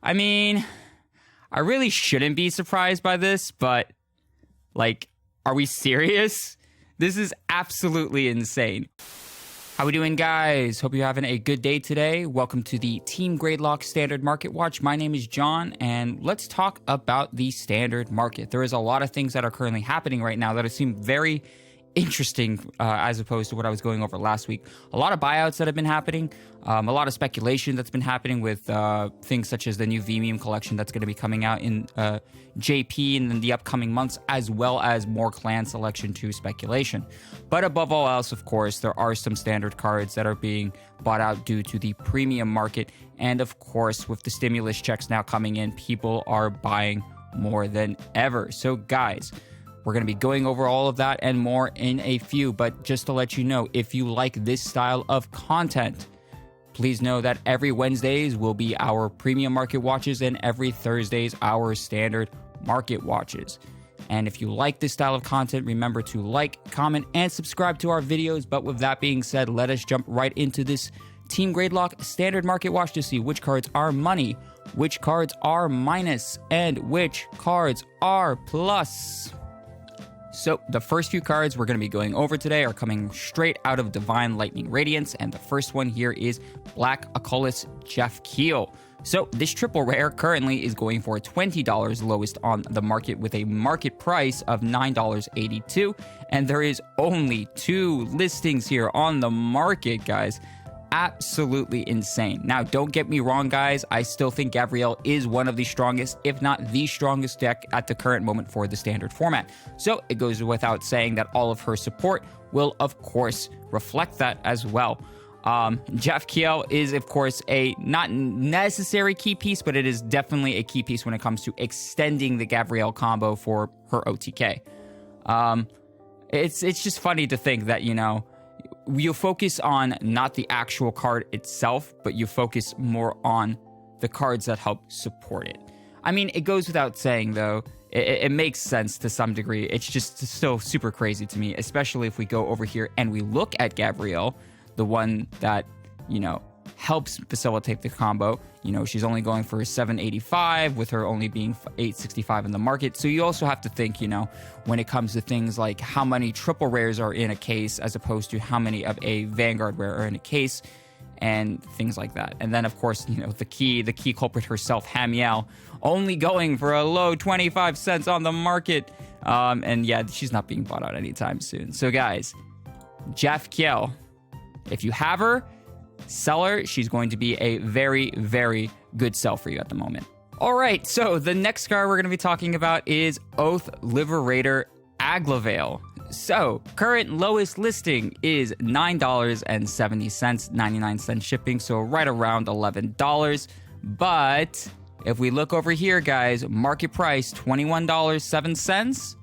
I mean, I really shouldn't be surprised by this, but, like, are we serious? This is absolutely insane. How we doing, guys? Hope you're having a good day today. Welcome to the Team Gradelock Standard Market Watch. My name is John, and let's talk about the standard market. There is a lot of things that are currently happening right now that seem very interesting as opposed to what I was going over last week. A lot of buyouts that have been happening, a lot of speculation that's been happening with things such as the new V-Meme collection that's going to be coming out in JP in the upcoming months, as well as more clan selection to speculation. But above all else, of course, there are some standard cards that are being bought out due to the premium market. And of course, with the stimulus checks now coming in, people are buying more than ever. So guys, we're going to be going over all of that and more in a few, but just to let you know, if you like this style of content, please know that every Wednesdays will be our premium market watches and every Thursdays our standard market watches. And if you like this style of content, remember to like, comment, and subscribe to our videos. But with that being said, let us jump right into this Team Gradelock standard market watch to see which cards are money, which cards are minus, and which cards are plus. So the first few cards we're going to be going over today are coming straight out of Divine Lightning Radiance, and the first one here is Black Occulus Jeff Kiel. So this triple rare currently is going for $20 lowest on the market with a market price of $9.82, and there is only 2 listings here on the market, guys. Absolutely insane. Now, don't get me wrong, guys. I still think Gabrielle is one of the strongest, if not the strongest deck at the current moment for the standard format. So it goes without saying that all of her support will, of course, reflect that as well. Jeff Kiel is, of course, a not necessary key piece, but it is definitely a key piece when it comes to extending the Gabrielle combo for her OTK. It's just funny to think that, you know, you focus on not the actual card itself, but you focus more on the cards that help support it. I mean, it goes without saying, though, it makes sense to some degree. It's just still super crazy to me, especially if we go over here and we look at Gabrielle, the one that, you know, helps facilitate the combo. You know, she's only going for $785 with her only being $865 in the market. So you also have to think, you know, when it comes to things like how many triple rares are in a case as opposed to how many of a Vanguard rare are in a case and things like that. And then, of course, you know, the key culprit herself, Hamiel, only going for a low 25 cents on the market. And yeah, she's not being bought out anytime soon. So guys, Jeff Kiel, if you have her, sell her. She's going to be a very, very good sell for you at the moment. All right, so the next card we're going to be talking about is Oath Liberator Aglaval. So current lowest listing is $9.70, 99-cent shipping, so right around $11. But if we look over here, guys, market price $21.07,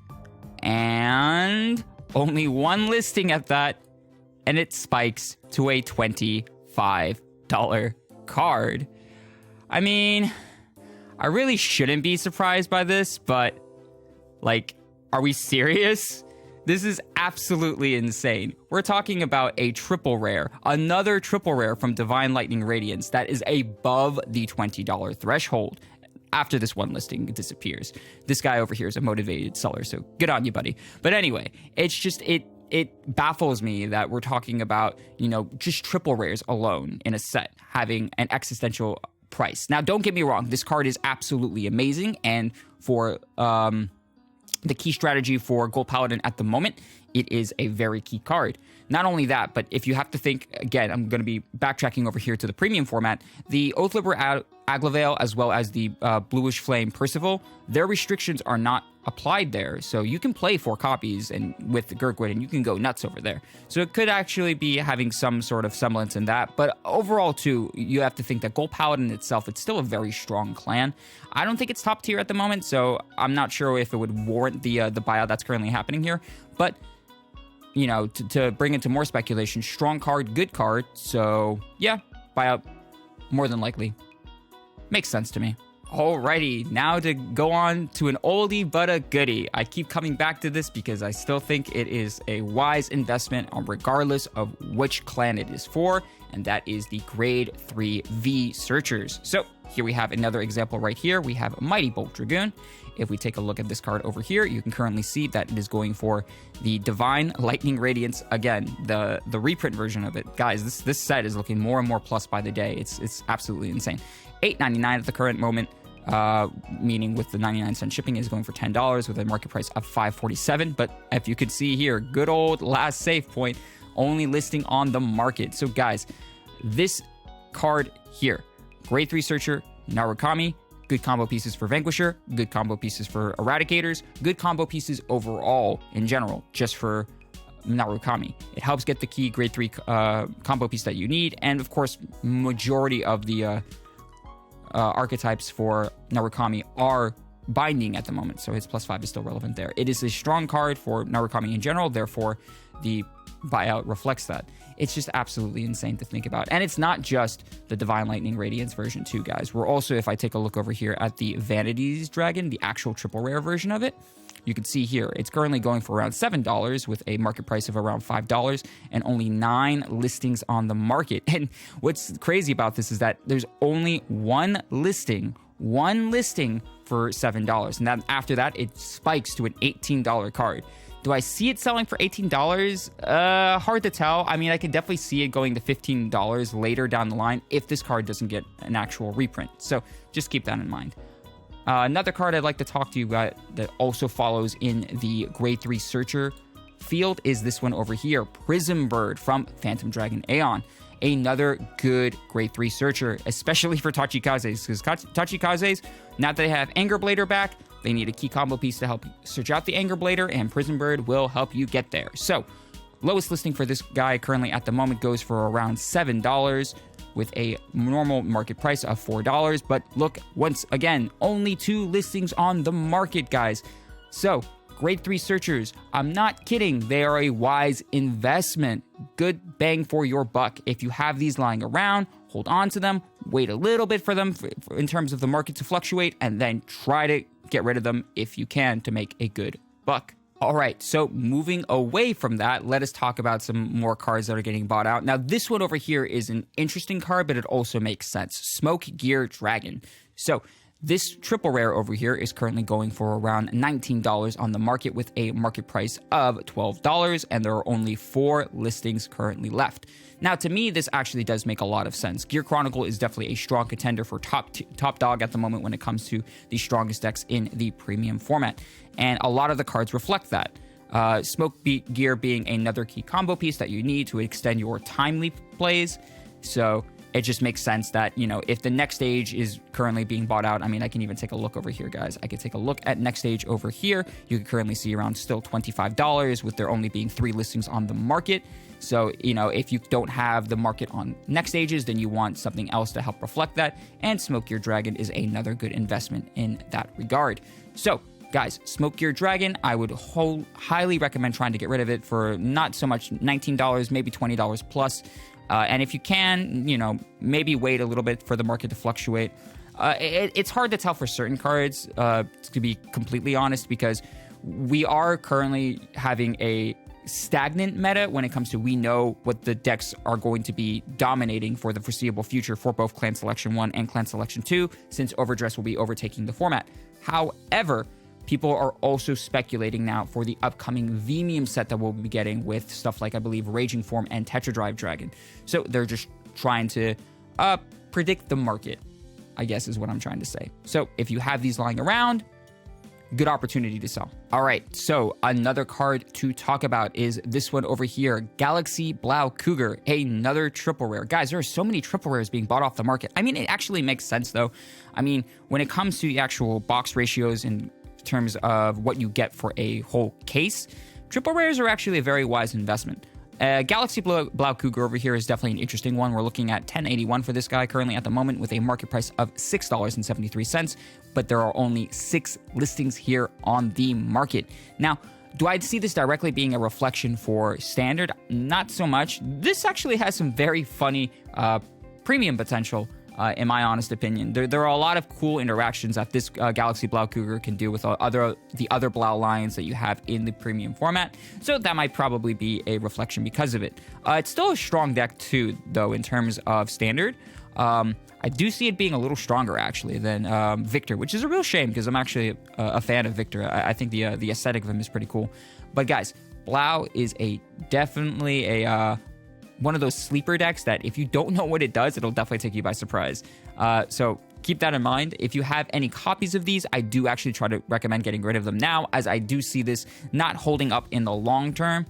and only one listing at that, and it spikes to a $25 card. I mean, I really shouldn't be surprised by this, but, like, are we serious? This is absolutely insane. We're talking about a triple rare, another triple rare from Divine Lightning Radiance that is above the $20 threshold. After this one listing disappears. This guy over here is a motivated seller, so good on you, buddy. But anyway, it's just, it baffles me that we're talking about, you know, just triple rares alone in a set having an existential price. Now, don't get me wrong. This card is absolutely amazing. And for the key strategy for Gold Paladin at the moment, it is a very key card. Not only that, but if you have to think, again, I'm going to be backtracking over here to the premium format, the Oath Liberator Aglaval as well as the Bluish Flame Percival, their restrictions are not applied there. So you can play 4 copies and with the Gurgwit and you can go nuts over there. So it could actually be having some sort of semblance in that. But overall, too, you have to think that Gold Paladin itself, it's still a very strong clan. I don't think it's top tier at the moment, so I'm not sure if it would warrant the buyout that's currently happening here. But, you know, to bring into more speculation, strong card, good card. So, yeah, buyout more than likely. Makes sense to me. Alrighty, now to go on to an oldie but a goodie. I keep coming back to this because I still think it is a wise investment regardless of which clan it is for, and that is the Grade 3 V Searchers. So Here we have another example right here. We have a Mighty Bolt Dragoon. If we take a look at this card over here, you can currently see that it is going for the Divine Lightning Radiance. Again, the reprint version of it. Guys, this set is looking more and more plus by the day. It's absolutely insane. $8.99 at the current moment, meaning with the 99-cent shipping is going for $10 with a market price of $5.47. But if you could see here, good old last safe point, only listing on the market. So guys, this card here, Grade 3 Searcher, Narukami, good combo pieces for Vanquisher, good combo pieces for Eradicators, good combo pieces overall in general, just for Narukami. It helps get the key Grade 3 combo piece that you need, and of course, majority of the archetypes for Narukami are binding at the moment, so his +5 is still relevant there. It is a strong card for Narukami in general, therefore the buyout reflects that. It's just absolutely insane to think about. And it's not just the Divine Lightning Radiance version too, guys. We're also, if I take a look over here at the Vanity's Dragon, the actual triple rare version of it, you can see here, it's currently going for around $7 with a market price of around $5 and only 9 listings on the market. And what's crazy about this is that there's only one listing for $7. And then after that, it spikes to an $18 card. Do I see it selling for $18? Hard to tell. I mean, I could definitely see it going to $15 later down the line if this card doesn't get an actual reprint. So just keep that in mind. Another card I'd like to talk to you about that also follows in the Grade 3 Searcher field is this one over here, Prism Bird from Phantom Dragon Aeon. Another good Grade 3 Searcher, especially for Tachikazes, because Tachikazes, now that they have Anger Blader back, they need a key combo piece to help search out the Anger Blader, and Prism Bird will help you get there. So, lowest listing for this guy currently at the moment goes for around $7 with a normal market price of $4. But look, once again, only 2 listings on the market, guys. So, Grade 3 Searchers, I'm not kidding, they are a wise investment. Good bang for your buck. If you have these lying around, hold on to them, wait a little bit for them in terms of the market to fluctuate, and then try to get rid of them if you can to make a good buck. All right, so moving away from that, let us talk about some more cards that are getting bought out. Now, this one over here is an interesting card, but it also makes sense. Smoke Gear Dragon. So this triple rare over here is currently going for around $19 on the market with a market price of $12, and there are only 4 listings currently left. Now, to me, this actually does make a lot of sense. Gear Chronicle is definitely a strong contender for top dog at the moment when it comes to the strongest decks in the premium format, and a lot of the cards reflect that. Smoke Gear being another key combo piece that you need to extend your timely plays, so it just makes sense that, you know, if the next stage is currently being bought out, I mean, I can even take a look over here, guys. I can take a look at next stage over here. You can currently see around still $25 with there only being 3 listings on the market. So, you know, if you don't have the market on next stages, then you want something else to help reflect that. And Smoke Gear Dragon is another good investment in that regard. So, guys, Smoke Gear Dragon, I would highly recommend trying to get rid of it for not so much $19, maybe $20 plus. And if you can, you know, maybe wait a little bit for the market to fluctuate. It's hard to tell for certain cards, to be completely honest, because we are currently having a stagnant meta when it comes to we know what the decks are going to be dominating for the foreseeable future for both Clan Selection 1 and Clan Selection 2, since Overdress will be overtaking the format. However, people are also speculating now for the upcoming Vimium set that we'll be getting with stuff like, I believe, Raging Form and Tetra Drive Dragon. So they're just trying to predict the market, I guess is what I'm trying to say. So if you have these lying around, good opportunity to sell. All right, so another card to talk about is this one over here, Galaxy Blau Cougar, another triple rare. Guys, there are so many triple rares being bought off the market. I mean, it actually makes sense, though. I mean, when it comes to the actual box ratios and terms of what you get for a whole case, triple rares are actually a very wise investment. Galaxy Blau Cougar over here is definitely an interesting one. We're looking at $10.81 for this guy currently at the moment with a market price of $6.73, but there are only 6 listings here on the market. Now, do I see this directly being a reflection for standard? Not so much. This actually has some very funny premium potential, in my honest opinion. There are a lot of cool interactions that this Galaxy Blau Cougar can do with the other Blau lines that you have in the premium format, so that might probably be a reflection because of it. It's still a strong deck too, though, in terms of standard. I do see it being a little stronger, actually, than Victor, which is a real shame because I'm actually a fan of Victor. I think the aesthetic of him is pretty cool. But guys, Blau is definitely one of those sleeper decks that if you don't know what it does, it'll definitely take you by surprise. So keep that in mind. If you have any copies of these, I do actually try to recommend getting rid of them now, as I do see this not holding up in the long term.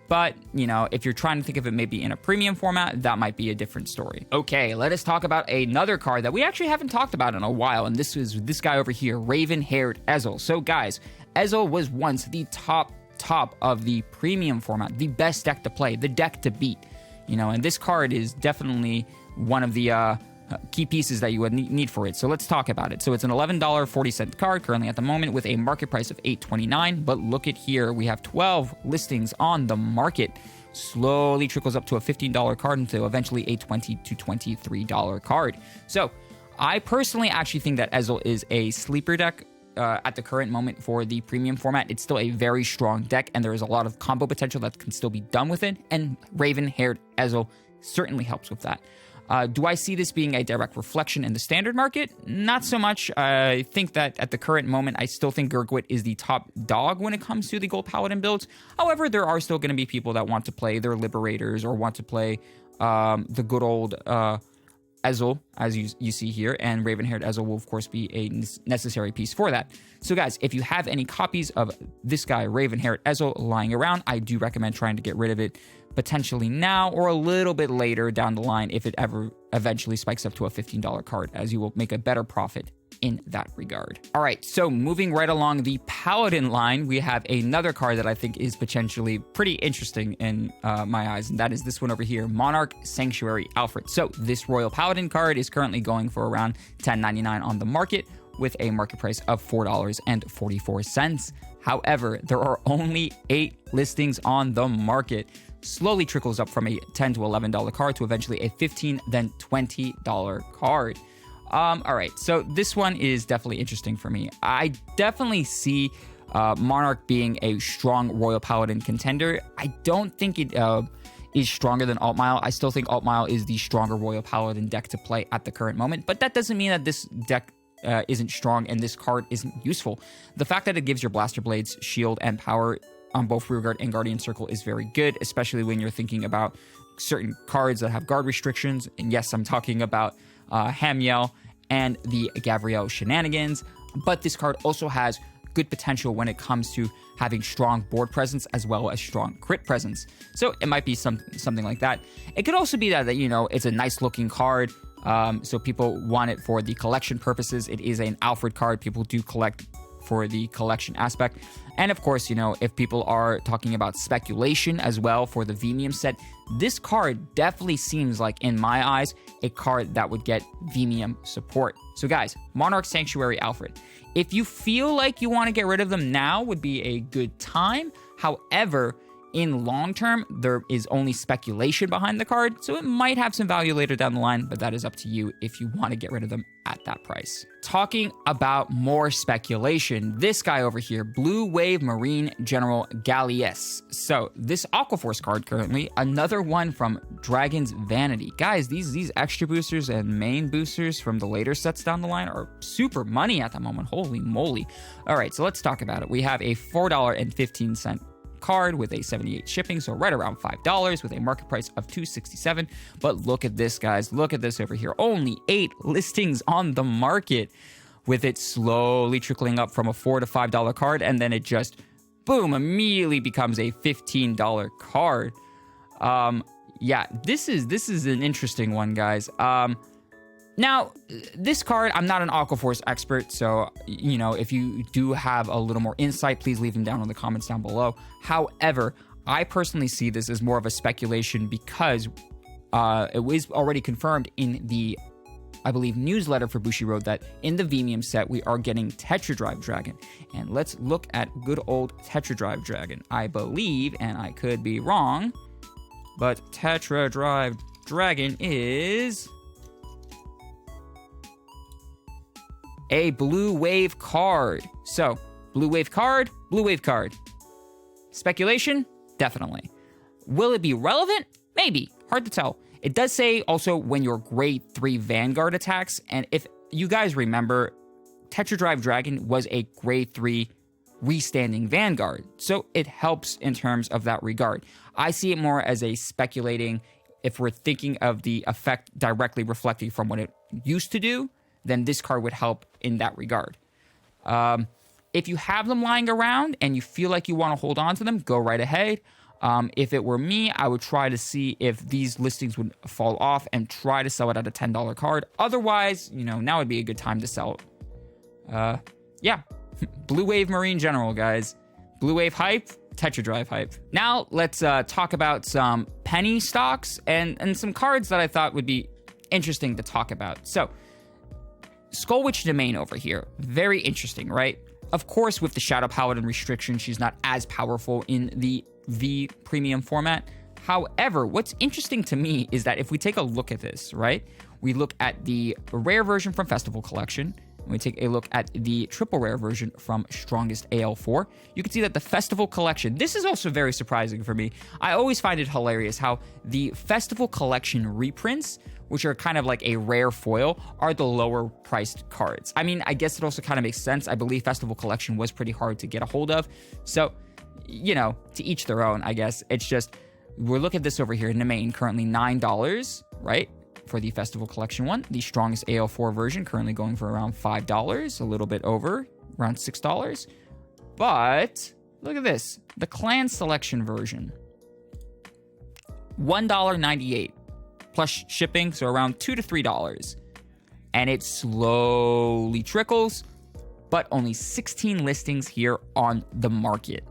But, you know, if you're trying to think of it maybe in a premium format, that might be a different story. Okay, let us talk about another card that we actually haven't talked about in a while, and this is this guy over here, Raven-Haired Ezel. So guys, Ezel was once the top of the premium format, the best deck to play, the deck to beat, you know, and this card is definitely one of the key pieces that you would need for it. So let's talk about it. So it's an $11.40 card currently at the moment with a market price of $8.29. But look at here, we have 12 listings on the market. Slowly trickles up to a $15 card until eventually a $20 to $23 card. So I personally actually think that Ezel is a sleeper deck at the current moment for the premium format. It's still a very strong deck, and there is a lot of combo potential that can still be done with it. And Raven-Haired Ezel certainly helps with that. Do I see this being a direct reflection in the standard market? Not so much. I think that at the current moment, I still think Gurgwit is the top dog when it comes to the Gold Paladin builds. However, there are still going to be people that want to play their Liberators or want to play the good old Ezel, as you see here, and Raven-Haired Ezel will, of course, be a necessary piece for that. So, guys, if you have any copies of this guy, Raven-Haired Ezel, lying around, I do recommend trying to get rid of it potentially now or a little bit later down the line if it ever eventually spikes up to a $15 card, as you will make a better profit in that regard. All right, so moving right along the Paladin line, we have another card that I think is potentially pretty interesting in my eyes, and that is this one over here, Monarch Sanctuary Alfred. So this Royal Paladin card is currently going for around $10.99 on the market with a market price of $4.44. However, there are only 8 listings on the market. Slowly trickles up from a $10 to $11 card to eventually a $15, then $20 card. All right, so this one is definitely interesting for me. I definitely see Monarch being a strong Royal Paladin contender. I don't think it is stronger than Altmile. I still think Altmile is the stronger Royal Paladin deck to play at the current moment, but that doesn't mean that this deck isn't strong and this card isn't useful. The fact that it gives your Blaster Blades shield and power on both Rearguard and Guardian Circle is very good, especially when you're thinking about certain cards that have guard restrictions. And yes, I'm talking about Hamiel and the Gabrielle Shenanigans, but this card also has good potential when it comes to having strong board presence as well as strong crit presence. So it might be something like that. It could also be that you know, it's a nice looking card, so people want it for the collection purposes. It is an Alfred card. People do collect for the collection aspect. And of course, you know, if people are talking about speculation as well for the Vimium set, this card definitely seems like, in my eyes, a card that would get Vimium support. So guys, Monarch Sanctuary Alfred. If you feel like you want to get rid of them now, would be a good time. However, in long term, there is only speculation behind the card, so it might have some value later down the line, but that is up to you if you want to get rid of them at that price. Talking about more speculation, this guy over here, Blue Wave Marine General Galius. So this Aquaforce card currently, another one from Dragon's Vanity. Guys, these extra boosters and main boosters from the later sets down the line are super money at the moment. Holy moly. All right, so let's talk about it. We have a $4.15 card with a 78 shipping, so right around $5 with a market price of $2.67. But look at this, guys. Look at this over here. Only 8 listings on the market, with it slowly trickling up from a $4 to $5 card, and then it just, boom, immediately becomes a $15 card. Yeah, this is an interesting one, guys. Now, this card, I'm not an Aquaforce expert, so, you know, if you do have a little more insight, please leave them down in the comments down below. However, I personally see this as more of a speculation because it was already confirmed in the, I believe, newsletter for Bushiroad that in the Vimium set, we are getting Tetra Drive Dragon. And let's look at good old Tetra Drive Dragon. I believe, and I could be wrong, but Tetra Drive Dragon is a Blue Wave card. So, Blue Wave card, Blue Wave card. Speculation? Definitely. Will it be relevant? Maybe. Hard to tell. It does say also when your grade 3 Vanguard attacks, and if you guys remember, Tetra Drive Dragon was a grade 3 restanding Vanguard, so it helps in terms of that regard. I see it more as a speculating, if we're thinking of the effect directly reflecting from what it used to do, then this card would help in that regard. If you have them lying around and you feel like you want to hold on to them, go right ahead. If it were me, I would try to see if these listings would fall off and try to sell it at a $10 card. Otherwise, now would be a good time to sell it. Yeah, Blue Wave Marine General, guys. Blue Wave hype, Tetra Drive hype. Now, let's talk about some penny stocks and some cards that I thought would be interesting to talk about. So, Skull Witch Domain over here. Very interesting, right? Of course, with the Shadow Paladin restriction, she's not as powerful in the V premium format. However, what's interesting to me is that if we take a look at this, right? We look at the rare version from Festival Collection, and we take a look at the triple rare version from Strongest AL4. You can see that the Festival Collection, this is also very surprising for me. I always find it hilarious how the Festival Collection reprints, which are kind of like a rare foil, are the lower priced cards. I mean, I guess it also kind of makes sense. I believe Festival Collection was pretty hard to get a hold of. So, to each their own, I guess. It's just, we're looking at this over here in the main, currently $9, right? For the Festival Collection one. The Strongest AL4 version currently going for around $5, a little bit over, around $6. But, look at this. The Clan Selection version. $1.98. Plus shipping, so around $2 to $3. And it slowly trickles, but only 16 listings here on the market.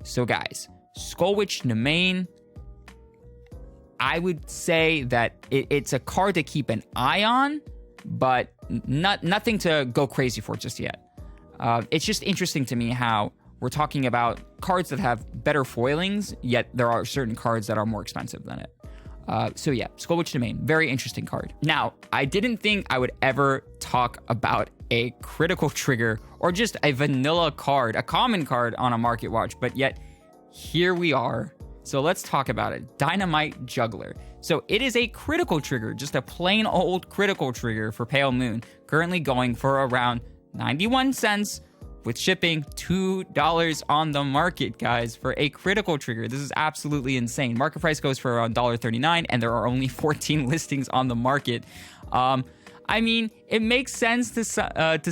So guys, Skull Witch Domain, I would say that it's a card to keep an eye on, but nothing to go crazy for just yet. It's just interesting to me how we're talking about cards that have better foilings, yet there are certain cards that are more expensive than it. So yeah, Skull Witch Domain, very interesting card. Now, I didn't think I would ever talk about a critical trigger or just a vanilla card, a common card on a market watch, but yet here we are. So let's talk about it. Dynamite Juggler. So it is a critical trigger, just a plain old critical trigger for Pale Moon, currently going for around 91 cents. With shipping, $2 on the market, guys, for a critical trigger. This is absolutely insane. Market price goes for around $1.39, and there are only 14 listings on the market. I mean, it makes sense to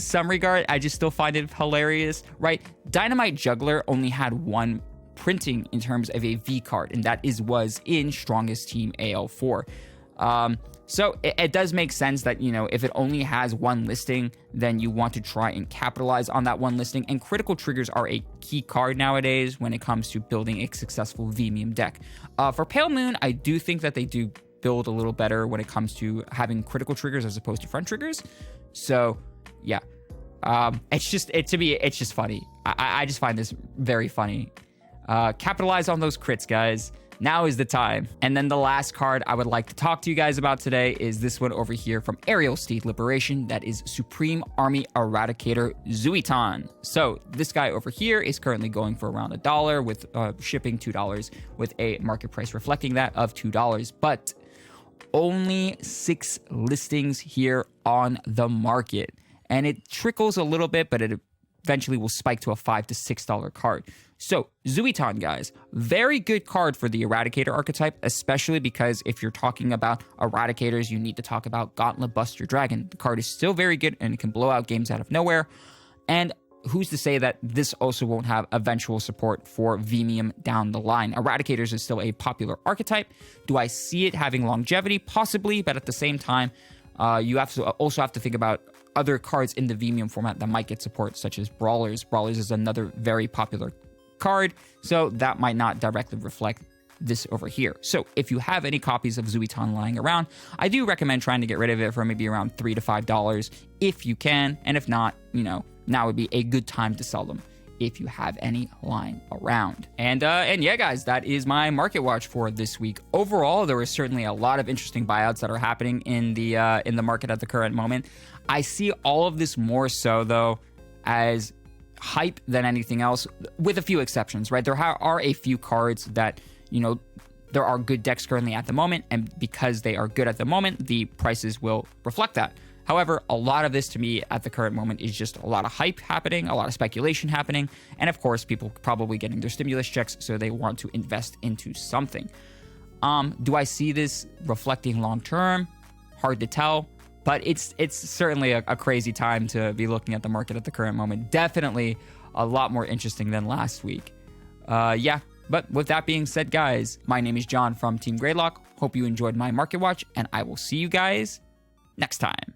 some regard. I just still find it hilarious, right? Dynamite Juggler only had one printing in terms of a V card, and that was in Strongest Team AL4. So it does make sense that, if it only has one listing, then you want to try and capitalize on that one listing. And critical triggers are a key card nowadays when it comes to building a successful V-meme deck. For Pale Moon, I do think that they do build a little better when it comes to having critical triggers as opposed to front triggers. So, yeah. It's just funny. I just find this very funny. Capitalize on those crits, guys. Now is the time. And then the last card I would like to talk to you guys about today is this one over here from Aerial Steed Liberation. That is Supreme Army Eradicator Zuitan. So this guy over here is currently going for around $1 with shipping $2 with a market price reflecting that of $2. But only 6 listings here on the market. And it trickles a little bit, but it eventually will spike to a $5 to $6 card. So, Zuitan, guys, very good card for the Eradicator archetype, especially because if you're talking about Eradicators, you need to talk about Gauntlet Buster Dragon. The card is still very good and it can blow out games out of nowhere. And who's to say that this also won't have eventual support for V-meme down the line? Eradicators is still a popular archetype. Do I see it having longevity? Possibly, but at the same time, you also have to think about other cards in the V-meme format that might get support, such as Brawlers. Brawlers is another very popular card, so that might not directly reflect this over here. So if you have any copies of Zuitan lying around, I do recommend trying to get rid of it for maybe around $3 to $5 if you can, and if not, now would be a good time to sell them if you have any lying around. And yeah, guys, that is my market watch for this week. Overall, there is certainly a lot of interesting buyouts that are happening in the market at the current moment. I see all of this more so, though, as hype than anything else, with a few exceptions, right? There are a few cards that, there are good decks currently at the moment, and because they are good at the moment, the prices will reflect that. However, a lot of this to me at the current moment is just a lot of hype happening, a lot of speculation happening, and of course, people probably getting their stimulus checks, so they want to invest into something. Do I see this reflecting long term? Hard to tell, but it's certainly a crazy time to be looking at the market at the current moment. Definitely a lot more interesting than last week. But with that being said, guys, my name is John from Team Gradelock. Hope you enjoyed my market watch, and I will see you guys next time.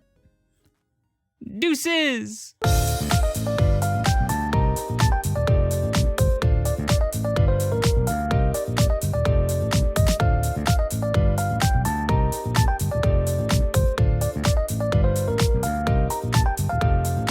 Deuces!